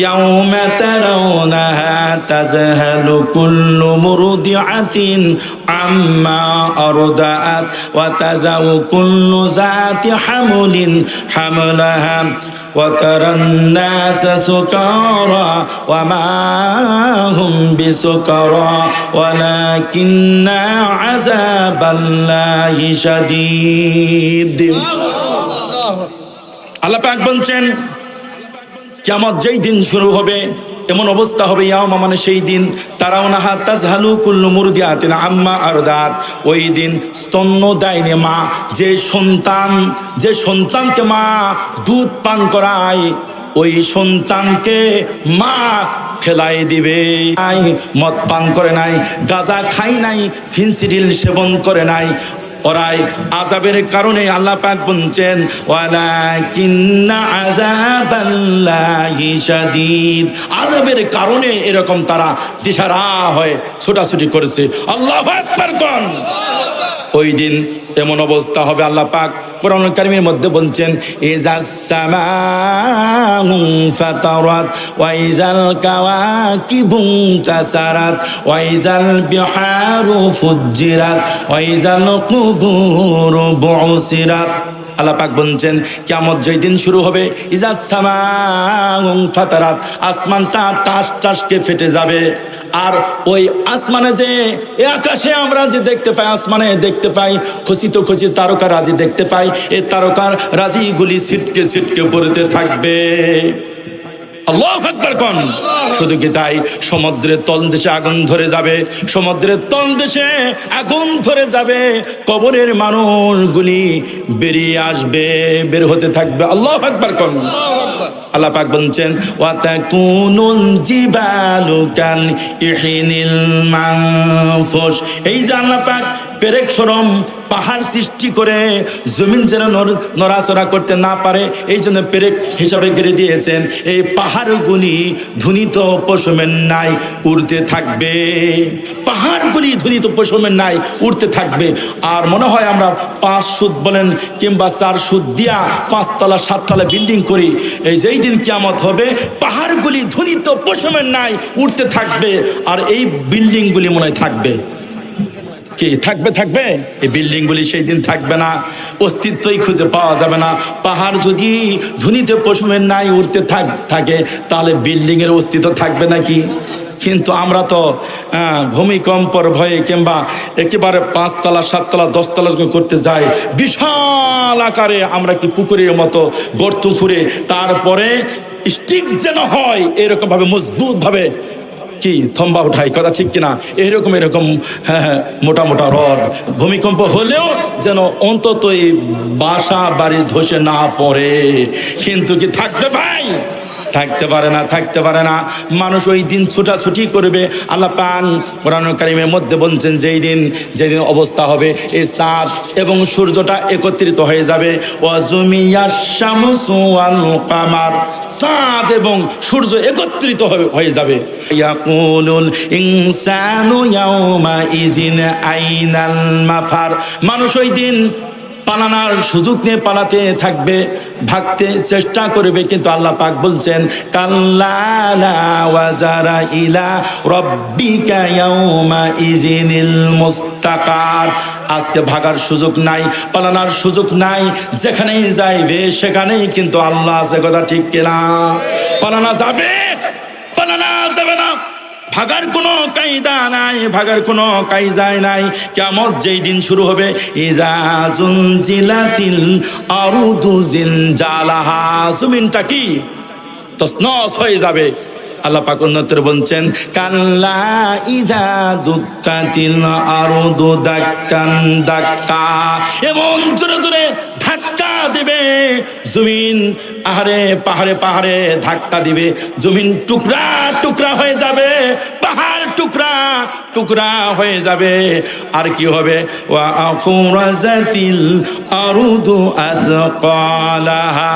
ইয়াউমা তারাউনাহা তাযহালু কুল্লু মুরদিআতিন আম্মা আরদাআত ওয়া তাযাউ কুল্লু যাতি হামলিন হামলাহা وترى الناس سكارى وما هم بسكارى ولكن عذاب الله شديد। আল্লাহ পাক বলছেন, কিয়ামত যেই দিন শুরু হবে এমন অবস্থা হবে, ইয়াওমা মানে সেই দিন, তারাউনাহা তাযহালু কুল্লু মুরদিআতিন আম্মা আরদাত, ওই দিন স্তন্যদায়িনী মা, যে সন্তানকে মা দুধ পান করায়, ওই সন্তানকে মা ফেলাই দিবে। মদ পান করে নাই, গাঁজা খাই নাই, ফেনসিডিল সেবন করে নাই, ওরাই আযাবের কারণে আল্লাহ পাক বলছেন, ওয়ালাকিন্না আযাবাল্লাহি শাদীদ, আযাবের কারণে এরকম তারা দিশারা হয়ে ছোটাছুটি করেছে। আল্লাহু আকবার। কোন ওই দিন এমন অবস্থা হবে, আল্লাহ পাক কোরআন কারীমের মধ্যে বলছেন, ইযাস সামাউ ফাতারাত ওয়া ইযাল কাওয়াকিবু তাসারাত ওয়া ইযাল বিহারু ফুজ্জিরাত ওয়া ইযাল কুবুরু বুসিরাত। আল্লাহ পাক বলছেন, কিয়ামত যেই দিন শুরু হবে, ইযাস সামাউ ফাতারাত, আসমানটা টাসকে ফেটে যাবে। আর ওই আসমানে যে আকাশে আমরা যে দেখতে পাই, আসমানে দেখতে পাই খচিত তারকা রাজি দেখতে পাই, এই তারকার রাজিগুলি ছিটকে পড়তে থাকবে। আল্লাহু আকবার। কোন শুধু কি তাই, সমুদ্রের তলদেশে আগুন ধরে যাবে, সমুদ্রের তলদেশে আগুন ধরে যাবে, কবরের মানুষগুলি বেরিয়ে আসবে, বের হতে থাকবে। আল্লাহু আকবার। কোন আল্লাহ পাক বলছেন, ওয়া তাকুনুল জিবালু কাল ইহিনিল মানফুস, এই যে আল্লাহ পাক পেরেক সরম পাহাড় সৃষ্টি করে জমিন যেন নড়াচড়া করতে না পারে, এই জন্য পেরেক হিসাবে গেড়ে দিয়েছেন। এই পাহাড়গুলি ধুনিত পশমের নাই উড়তে থাকবে, পাহাড়গুলি ধুনিত পশমের নাই উড়তে থাকবে। আর মনে হয় আমরা 5 সুদ বলেন কিংবা 4 সুদ দিয়া 5 তলা 7 তলা বিল্ডিং করি, এই যেই দিন কিয়ামত হবে পাহাড়গুলি ধুনিত পশমের নাই উড়তে থাকবে, আর এই বিল্ডিংগুলি মনে হয় থাকবে। কি থাকবে? এই বিল্ডিংগুলি সেই দিন থাকবে না, অস্তিত্বই খুঁজে পাওয়া যাবে না। পাহাড় যদি ধুনিতে পশমের নাই উড়তে থাকে তাহলে বিল্ডিংয়ের অস্তিত্ব থাকবে নাকি? কিন্তু আমরা তো ভূমিকম্পর ভয়ে কিংবা একেবারে 5 তলা 7 তলা 10 তলা করতে যাই, বিশাল আকারে আমরা কি পুকুরের মতো গর্ত খুঁড়ে তারপরে স্টিক যেন হয় এরকম ভাবে মজবুত ভাবে কি থম্বা উঠাই, কথা ঠিক কিনা? এরকম মোটা রড, ভূমিকম্প হলেও যেন অন্তত এই বাসা বাড়ি ধসে না পড়ে। কিন্তু কি থাকবে ভাই? থাকতে পারে না। মানুষ ওই দিন ছুটাছুটি করবে। আল্লাহ পাক কোরআন কারীমের মধ্যে বলছেন, যেদিন অবস্থা হবে এই চাঁদ এবং সূর্যটা একত্রিত হয়ে যাবে। ওয়াজুমিয়াশ শামসু ওয়াল কামার, চাঁদ এবং সূর্য একত্রিত হয়ে যাবে। ইয়াকুলুল ইনসানু ইয়াউমা ইজিন আইনাল মাফার, মানুষ ওই দিন পালানোর সুযোগ নিয়ে পালাতে থাকবে। ভাগতে চেষ্টা করবে, কিন্তু আল্লাহ পাক বলছেন কাল্লা লা ওয়াজারা ইলা রাব্বিকা ইয়াউমা ইযিনিল মুস্তাকার। আজকে ভাগার সুযোগ নাই, পালানোর সুযোগ নাই, যেখানেই যাইবে সেখানেই কিন্তু আল্লাহ আছে। কথা ঠিক কিনা? পালানো যাবে, পালানো যাবে না। ভাগার কোনো কায়দা নাই, ভাগার কোনো কায়দায় নাই। কিয়ামত যেই দিন শুরু হবে, ইজা জুনজিলাতিল আরদু জিনজালাহা, জমিনটা কি তছনছ হয়ে যাবে। আল্লাহ পাক অন্যত্র বলছেন কাল্লা ইজা দুক্কাতিল আরদু দাক্কান দাক্কা, এমন জোরে জোরে ধাক্কা দিবে জমিন, আহারে পাহাড়ে পাহাড়ে ধাক্কা দিবে, জমিন টুকরা টুকরা হয়ে যাবে, পাহাড় টুকরা টুকরা হয়ে যাবে। আর কি হবে? ওয়া আখরাজাতিল আরদু আসকালাহা,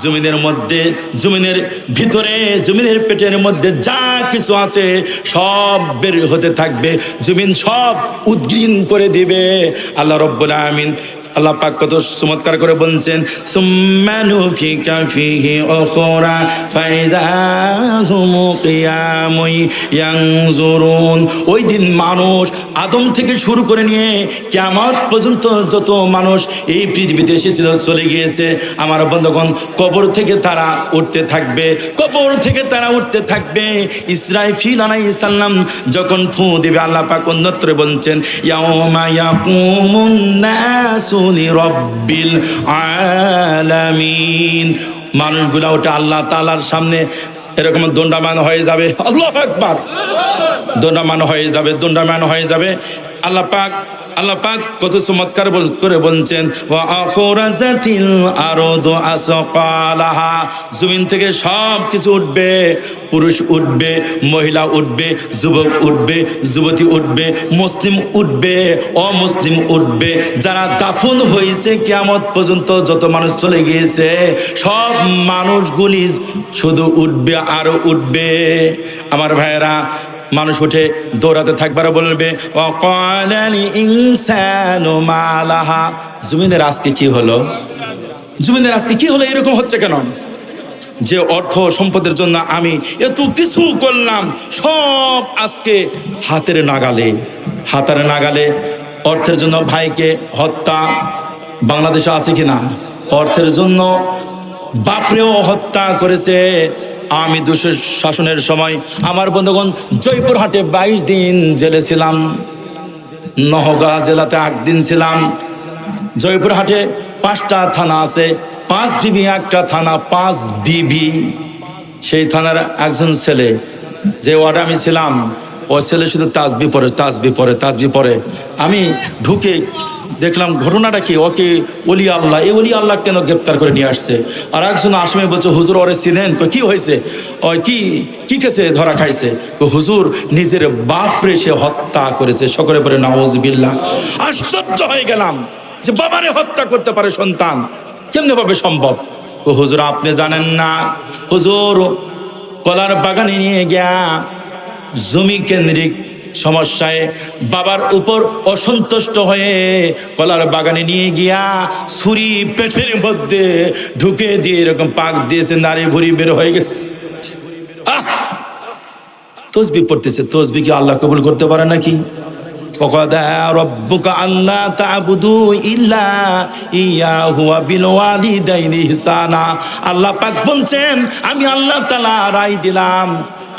জমিনের মধ্যে, জমিনের ভিতরে, জমিনের পেটের মধ্যে যা কিছু আছে সব বের হতে থাকবে, জমিন সব উদ্গীন করে দিবে। আল্লাহ রাব্বুল আলামিন, আল্লাহ পাক কত চমৎকার করে বলছেন সুম্মা নুফিকা ফিহি উখরা ফাইযা হুম কিয়ামুন ইয়ানজুরুন। ওই দিন মানুষ আদম থেকে শুরু করে নিয়ে কিয়ামত পর্যন্ত যত মানুষ এই পৃথিবীতে এসেছিল চলে গিয়েছে, আমার বন্ধুগণ, কবর থেকে তারা উঠতে থাকবে, কবর থেকে তারা উঠতে থাকবে। ইসরাফিল আলাইহিস সালাম যখন ফু দিবে, আল্লাহ পাক অন্যত্র বলছেন ইয়াউমা ইয়াকুমুন নাসু লিরাব্বিল আলামিন, মানুষগুলা ওটা আল্লাহ তাআলার সামনে এরকম দণ্ডায়মান হয়ে যাবে। আল্লাহু আকবার, দণ্ডায়মান হয়ে যাবে, দণ্ডায়মান হয়ে যাবে। আল্লাহ পাক কত চমৎকার করে বলছেন ওয়া আখরাজাতিল আরদু আসকালাহা, জমিন থেকে সব কিছু উঠবে, পুরুষ উঠবে, মহিলা উঠবে, যুবক উঠবে, যুবতী উঠবে, মুসলিম উঠবে, অমুসলিম উঠবে, যারা দাফন হয়েছে কিয়ামত পর্যন্ত যত মানুষ চলে গিয়েছে সব মানুষগুলি শুধু উঠবে আর উঠবে। আমার ভাইয়েরা, মানুষ উঠে দৌড়াতে থাকবে আর বলবে ওয়াকালাল ইনসানু মা লাহা, জমিনের আজকে কি হলো, জমিনের আজকে কি হলো, এরকম হচ্ছে কেন? যে অর্থ সম্পদের জন্য আমি এত কিছু করলাম সব আজকে হাতের নাগালে, হাতের নাগালে। অর্থের জন্য ভাইকে হত্যা বাংলাদেশে আছে কিনা? অর্থের জন্য বাপরেও হত্যা করেছে। আমি দুশের শাসনের সময় আমার বন্ধুগণ জয়পুরহাটে 22 দিন জেলে ছিলাম, নওগাঁ জেলাতে 8 দিন ছিলাম। জয়পুরহাটে 5টা থানা আছে, 5 বিবি একটা থানা, 5 বিবি। সেই থানার একজন ছেলে, যে ওয়ার্ডে আমি ছিলাম, ও ছেলে শুধু তাসবিহ পড়ে, তাসবিহ পড়ে, তাসবিহ পড়ে। আমি ঢুকে দেখলাম ঘটনাটা কি, ওকে ওলি আল্লাহ, এই ওলি আল্লাহ কেন গ্রেপ্তার করে নিয়ে আসছে? আর একজন আসামি বলছে হুজুর ওরে চিনেন? কি হয়েছে? ওই কি কেসে ধরা খাইছে? হুজুর নিজের বাপরে সে হত্যা করেছে। সকলে পরে নাউজুবিল্লাহ। আশ্চর্য হয়ে গেলাম যে বাবারে হত্যা করতে পারে সন্তান, কেমনে ভাবে সম্ভব? হুজুর আপনি জানেন না, হুজুর কলার বাগানে নিয়ে গিয়া জমি কেন্দ্রিক সমস্যায় বাবার উপর অসন্তুষ্ট হয়ে কলার বাগানে নিয়ে গিয়া ছুরি পেটের মধ্যে ঢুকে দিয়ে এরকম পাক দিয়েছে, নারী ভুড়ি বের হয়ে গেছে। তসবিহ পড়তেছে, তসবিহ কি আল্লাহ কবুল করতে পারে নাকি? ওয়াকাদা রাব্বুকা আল্লা তা'বুদু ইল্লা ইয়াহু ওয়া বিল ওয়ালিদাইনি ইহসানা। আল্লাহ পাক বলছেন আমি আল্লাহ তাআলা রায় দিলাম,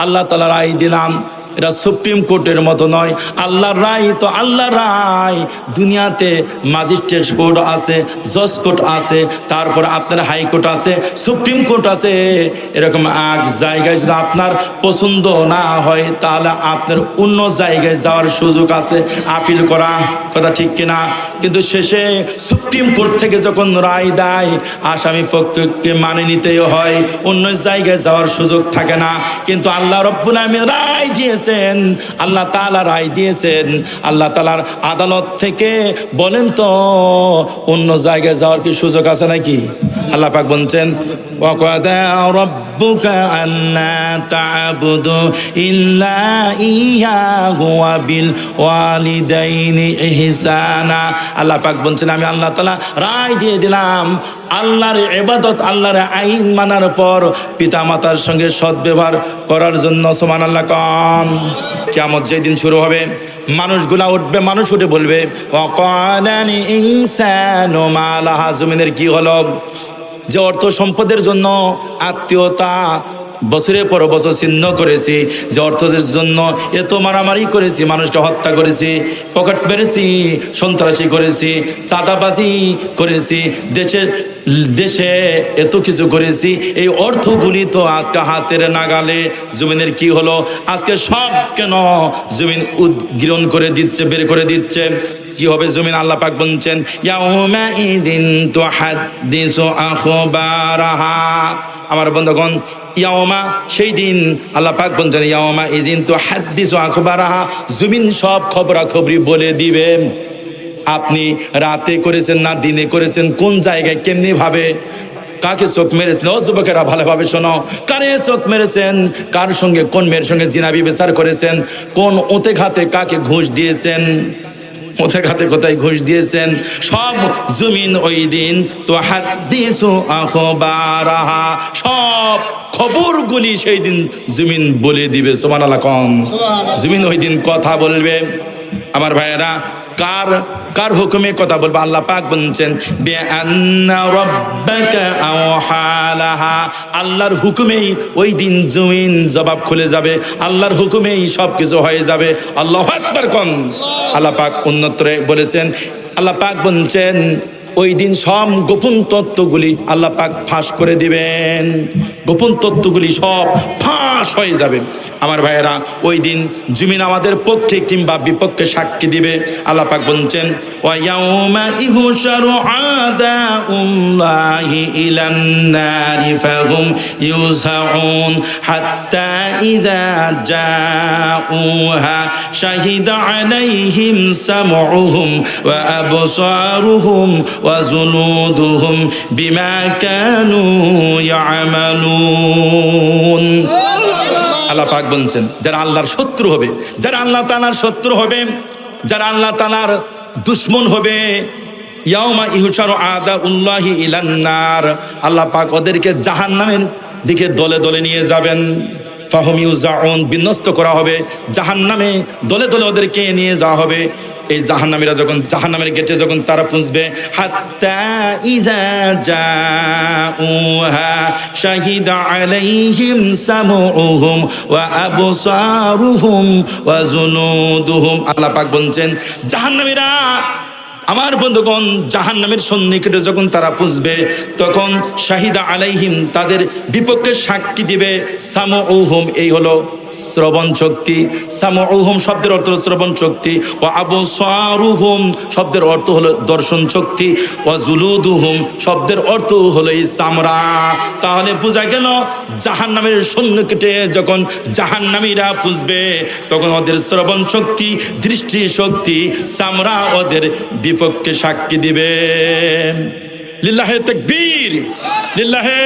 আল্লাহ তাআলা রায় দিলাম। এটা সুপ্রিম কোর্টের মতো নয়, আল্লাহর রায় তো আল্লাহর রায়। দুনিয়াতে ম্যাজিস্ট্রেট কোর্ট আছে, জজ কোর্ট আছে, তারপর আপনার হাইকোর্ট আছে, সুপ্রিম কোর্ট আছে। এরকম এক জায়গায় যদি আপনার পছন্দ না হয় তাহলে আপনার অন্য জায়গায় যাওয়ার সুযোগ আছে, আপিল করা। কথা ঠিক কিনা? কিন্তু শেষে সুপ্রিম কোর্ট থেকে যখন রায় দেয় আসামি পক্ষকে মানে নিতেই হয়, অন্য জায়গায় যাওয়ার সুযোগ থাকে না। কিন্তু আল্লাহ রাব্বুল আলামিন রায় দিয়েছে দিয়েছেন, আল্লাহ তাআলা রায় দিয়েছেন। আল্লাহ তাআলার আদালত থেকে বলেন তো অন্য জায়গায় যাওয়ার কি সুযোগ আছে নাকি? আল্লাহ পাক বলছেন ওয়াকাদা রাব্বুকা আল্লা তা'বুদু ইল্লা ইয়্যাহু ওয়া বিল ওয়ালিদাইনি ইহসানা। আল্লাহ পাক বলছেন আমি আল্লাহ তাআলা রায় দিয়ে দিলাম আল্লাহর ইবাদত, আল্লাহর আইন মানার পর পিতামাতার সঙ্গে সদ্ব্যবহার করার জন্য। সুবহানাল্লাহ। কম কিয়ামত যেদিন শুরু হবে, মানুষগুলা উঠবে, মানুষ উঠে বলবে ওয়াকালাল ইনসানু মা লাহা। জমিনের কি হলো? যে অর্থ সম্পদের জন্য আত্মীয়তা বছরের পর বছর ছিন্ন করেছি, যে অর্থের জন্য এত মারামারি করেছি, মানুষকে হত্যা করেছি, পকেট মেরেছি, সন্ত্রাসী করেছি, চাঁদাবাজি করেছি, দেশে এত কিছু করেছি, এই অর্থগুলি তো আজকে হাতের নাগালে। জমিনের কি হলো? আজকে সব কেন জমিন উদ্গীরণ করে দিচ্ছে, বের করে দিচ্ছে। কি হবে জমিন? আল্লাহ পাক বলছেন ইয়াউমা ইযিন তুহাদ্দিসু আখবারাহা। আমার বন্ধুগণ, ইয়াউমা সেই দিন, আল্লাহ পাক বলছেন ইয়াউমা ইযিন তুহাদ্দিসু আখবারাহা, জমিন সব খবরাখবরি বলে দিবে। আপনি রাতে করেছেন না দিনে করেছেন, কোন জায়গায় কেমনি ভাবে কাকে চোখ মেরেছেন, ও যুবকেরা ভালোভাবে শোনো, কারে চোখ মেরেছেন, কার সঙ্গে কোন মেয়ের সঙ্গে জিনা বিচার করেছেন, কোন ওতে খাতে কাকে ঘুষ দিয়েছেন, ওতে খাতে কোথায় ঘুষ দিয়েছেন, সব জমিন ওই দিন তো হাদিসু আখবারাহা, সব খবরগুলি সেই দিন জমিন বলে দিবে। সুবহানাল্লাহ। কম জমিন ওই দিন কথা বলবে। আমার ভাইয়েরা, কার হুকুমে কথা বলবো? আল্লাহ পাক বলছেন বিআন্না রাব্বাকা আওহালাহা, আল্লাহর হুকুমেই ওই দিন জমিন জবাব খুলে যাবে, আল্লাহর হুকুমেই সব কিছু হয়ে যাবে। আল্লাহু আকবার। কোন আল্লাহ পাক উন্নতরে বলেছেন, আল্লাহ পাক বলছেন ওই দিন সব গোপন তত্ত্বগুলি আল্লাহ পাক ফাঁস করে দিবেন, গোপন তত্ত্বগুলি সব ফাঁস হয়ে যাবে। আমার ভাইয়েরা, ওই দিন জমিন আমাদের পক্ষে কিংবা বিপক্ষে সাক্ষী দিবে। আল্লাহ পাক বলছেন ওয়া ইয়াউমা ইহশারু আদাউল্লাহি ইলান নারি ফাহুম ইউসাউন হাত্তা ইযা জাউহা শাহিদা আলাইহিম সামউহুম ওয়া আবসারুহুম ওয়া জুনুদুহুম বিমা কানু ইয়ামালুন। আল্লাহ পাক বলছেন যারা আল্লাহর শত্রু হবে, যারা আল্লাহ তাআলার শত্রু হবে, যারা আল্লাহ তাআলার দুশমন হবে, ইয়াউমা ইহশারু আদাউল্লাহি ইলান নার, আল্লাহ পাক ওদেরকে জাহান্নামের দিকে দলে দলে নিয়ে যাবেন। ফাহুম ইউজাউন, বিন্যস্ত করা হবে জাহান্নামে, দলে দলে ওদেরকে নিয়ে যাওয়া হবে। এই জাহান্নামীরা যখন জাহান্নামের গেটে যখন তারা পৌঁছবে, হাত্তা ইযা জাউহা শাহিদা আলাইহিম সামউহুম ওয়া আবসারুহুম ওয়া জুনুদুহুম। আল্লাহ পাক বলছেন জাহান্নামীরা, আমার বন্ধুগণ, জাহান্নামের সন্নিকটে যখন তারা পুষবে তখন শাহিদা আলাইহিম, তাদের বিপক্ষে সাক্ষী দিবে সামউহুম, এই হলো শ্রবণ শক্তি। সামউহুম শব্দের অর্থ হলো শ্রবণ শক্তি, ও আবসারুহুম শব্দের অর্থ হলো দর্শন শক্তি, ও জুলুদুহুম শব্দের অর্থ হলো এই চামড়া। তাহলে বোঝা গেল জাহান্নামের সন্নিকটে যখন জাহান্নামীরা পুষবে তখন ওদের শ্রবণ শক্তি, দৃষ্টি শক্তি, চামড়া ওদের বিপক্ষে সাক্ষী দিবে। লিল্লাহে তাকবীর, লিল্লাহে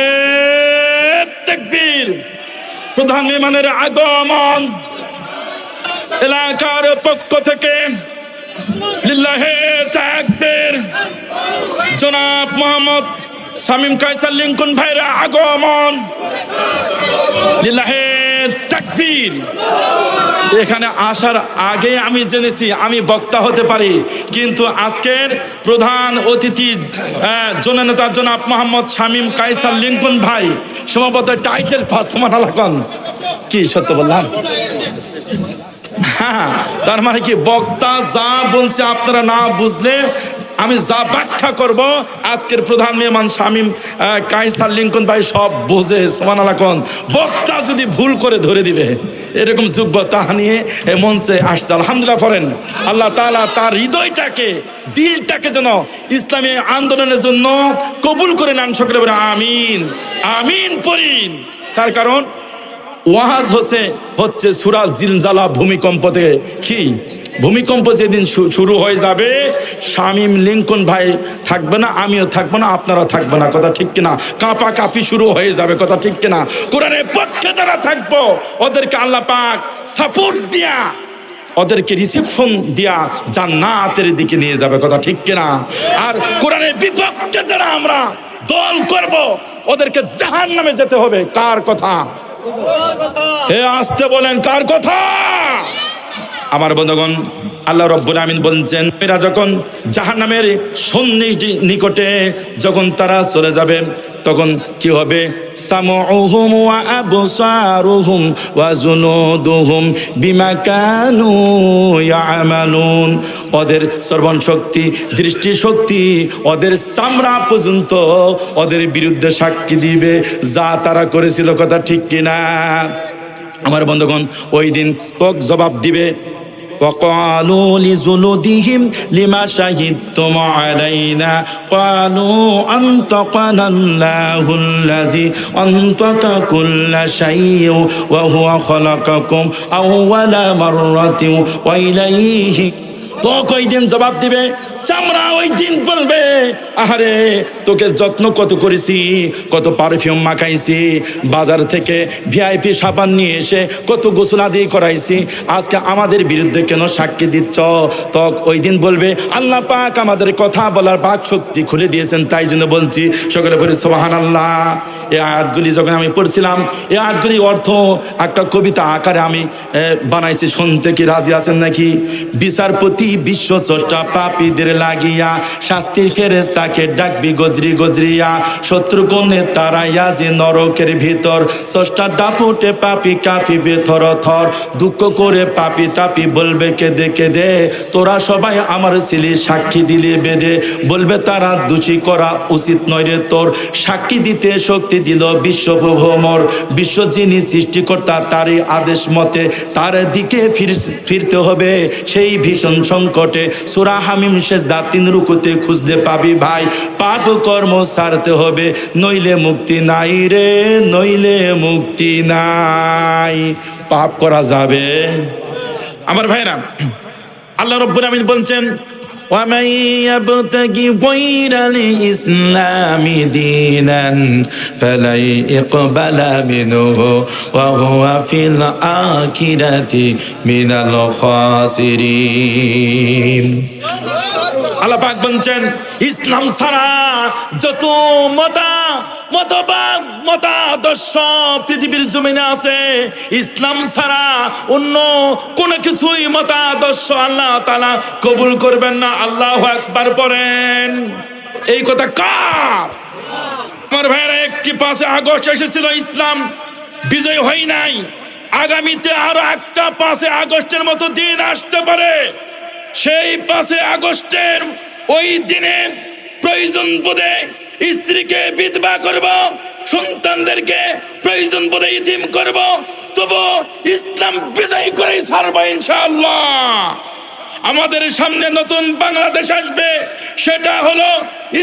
তাকবীর। প্রধান মেহমানের আগমন, এলাকার পক্ষ থেকে লিল্লাহে তাকবীর। জনাব মোহাম্মদ শামীম কায়সার লিংকন ভাইয়ের আগমন, লিল্লাহে তাকবীর। এখানে আসার আগে আমি জেনেছি আমি বক্তা হতে পারি, কিন্তু আজকের প্রধান অতিথি জননেতা জনাব মোহাম্মদ শামীম কায়সার লিংকন ভাই সম্ভবত টাইটেল পাস। কি সত্য বললাম? হ্যাঁ, তার মানে কি বক্তা যা বলছে আপনারা না বুঝলে আমি যা ব্যাখ্যা করব, আজকের প্রধান মেহমান শামীম কায়সার লিংকন ভাই সব বোঝে। সুবহানাল্লাহ। কোন বক্তা যদি ভুল করে ধরে দিবে, এরকম যোগ্যতা নিয়ে মঞ্চে আসছে। আলহামদুলিল্লাহ পড়েন। আল্লাহ তাআলা তার হৃদয়টাকে, দিলটাকে যেন ইসলামী আন্দোলনের জন্য কবুল করে নেন। সকলে বলে আমিন, আমিন পড়িন। তার কারণ ওয়াজ হচ্ছে সূরা জিলজালা, ভূমিকম্প থেকে। কি ভূমিকম্প যেদিন শুরু হয়ে যাবে, শামীম লিংকন ভাই থাকবে না, আমিও থাকবো না, আপনারা থাকবে না, কথা ঠিক কিনা? কাঁপা কাঁপি শুরু হয়ে যাবে, কথা ঠিক কিনা? কোরআনের পক্ষে যারা থাকবো ওদেরকে আল্লাহ পাক সাপোর্ট দিয়া, ওদেরকে রিসেপশন দিয়া জান্নাতের দিকে নিয়ে যাবে, কথা ঠিক কিনা? আর কোরআনের বিপক্ষে যারা আমরা দল করব, ওদেরকে জাহান্নামে যেতে হবে। কার কথা? হে আসতে বলেন, কার কথা? আমার বন্ধুগণ, আল্লাহ রাব্বুল আমিন বলছেন, এরা যখন জাহান্নামের নিকটে যখন তারা চলে যাবে, তখন কি হবে? সামউহুম ওয়া আবসারুহুম ওয়া জুনুদুহুম বিমা কানু ইয়ামালুন। ওদের শ্রবণ শক্তি, দৃষ্টি শক্তি, ওদের চামড়া পর্যন্ত ওদের বিরুদ্ধে সাক্ষী দিবে, যা তারা করেছিল, কথা ঠিক কিনা? আমার বন্ধুগণ, ওই দিন ত্বক জবাব দিবে। وقالوا لجلودهم لما شهدتم علينا قالوا أنطقنا الله الذي أنطق كل شيء وهو خلقكم أول مرة وإليه। তো ওই দিন জবাব দিবে, চামড়া ওই দিন বলবে, আহারে তোকে যত্ন কত করেছি, কত পারফিউম মাখাইছি, বাজার থেকে ভিআইপি সাবান নিয়ে এসে কত গোসল আদি করাইছি, আজকে আমাদের বিরুদ্ধে কেন সাক্ষী দিচ্ছ? তো ওই দিন বলবে, আল্লাহ পাক আমাদের কথা বলার বাক শক্তি খুলে দিয়েছেন, তাই জন্য বলছি। সকলে বলি সুবহানাল্লাহ। এই আয়াতগুলি যখন আমি পড়ছিলাম, এই আয়াতগুলি অর্থ একটা কবিতা আকারে আমি বানাইছি, শুনতে কি রাজি আছেন নাকি? বিচারপতি বিশ্ব স্রষ্টা পাপীদের লাগিয়া শাস্তির ফেরেশতাকে ডাকবি গজরি গজরিয়া, শত্রু কোণে তারাইয়া যে নরকের ভিতর, স্রষ্টা ডাপুটে পাপি কাঁপিবে থর থর, দুঃখ করে পাপি তাপি বলবে কেঁদে কেঁদে, তোরা সবাই আমার ছিলি, সাক্ষী দিলে বেদে, বলবে তারা দোষী করা উচিত নয় রে তোর, সাক্ষী দিতে শক্তি দিল বিশ্বপ্রভুমর, বিশ্ব যিনি সৃষ্টিকর্তা তারই আদেশ মতে তার দিকে ফিরতে হবে সেই ভীষণ সংকটে। সূরা হামিম সেজদা 3 রুকুতে খুঁজতে পাবি ভাই, পাপ কর্ম ছাড়তে হবে, নইলে মুক্তি নাই রে, নইলে মুক্তি নাই। পাপ করা যাবে? আমার ভাইরা, আল্লাহ রাব্বুল আমিন বলছেন, وَمَن يَبْتَغِ غَيْرَ الْإِسْلَامِ دِينًا فَلَن يُقْبَلَ مِنْهُ وَهُوَ فِي الْآخِرَةِ مِنَ الْخَاسِرِينَ। আল্লাহ পাক বলছেন, ইসলাম ছাড়া যত মতাদর্শ পৃথিবীর জমিনে আছে, ইসলাম ছাড়া অন্য কোন কিছুই মতাদর্শ আল্লাহ তাআলা কবুল করবেন না। আল্লাহু আকবার পড়েন। এই কথা কার? আমার ভাইরা, 1 আগস্ট এসেছিল, ইসলাম বিজয় হয় নাই। আগামীতে আরো একটা 5 আগস্টের মতো দিন আসতে পারে। সেই 5 আগস্টের ওই দিনে প্রয়োজন বোধে স্ত্রীকে বিধবা করব, সন্তানদেরকে প্রয়োজন বোধে ইতিম করব, তবু ইসলাম বিজয় করে ছাড়ব ইনশাআল্লাহ। আমাদের সামনে নতুন বাংলাদেশ আসবে, সেটা হলো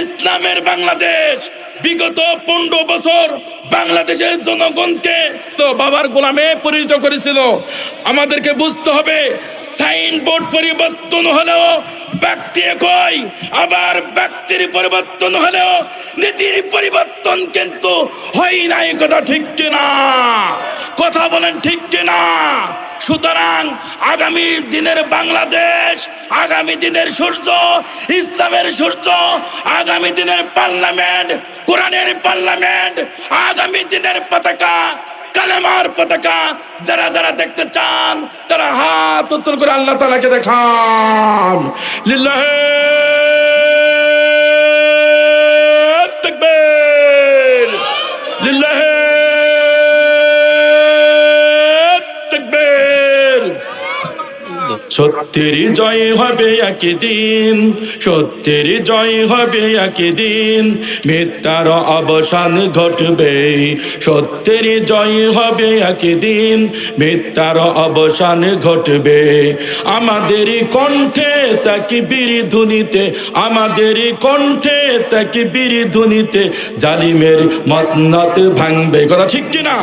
ইসলামের বাংলাদেশ। বিগত 15 বছর বাংলাদেশের জনগণকে তো বাবার গোলামে পরিণত করেছিল। আমাদেরকে বুঝতে হবে, সাইনবোর্ড পরিবর্তন হলেও ব্যক্তি একই, আবার ব্যক্তির পরিবর্তন হলেও নীতির পরিবর্তন কিন্তু হয় নাই, কথা ঠিক কিনা? কথা বলেন ঠিক কিনা? সুতরাং আগামী দিনের বাংলাদেশ, আগামী দিনের সূর্য, ইসলামের সূর্য, আগামী দিনের পার্লামেন্ট, কোরআনের পার্লামেন্ট, আগামী দিনের পতাকা, কালেমার পতাকা, যারা যারা দেখতে চান তারা হাত উত্তোলন করে আল্লাহ তাআলাকে দেখান। লিল্লাহি তাকবীর, লিল্লাহি তাকবীর। সত্যের জয় হবে একদিন, সত্যের জয় হবে একদিন, মিথ্যার অবসান ঘটবে। সত্যের জয় হবে একদিন, মিথ্যার অবসান ঘটবে। আমাদের কণ্ঠে তাকবীর ধ্বনিতে, আমাদের কণ্ঠে তাকবীর ধ্বনিতে জালিমের মসনদ ভাঙবে, কথা ঠিক কিনা?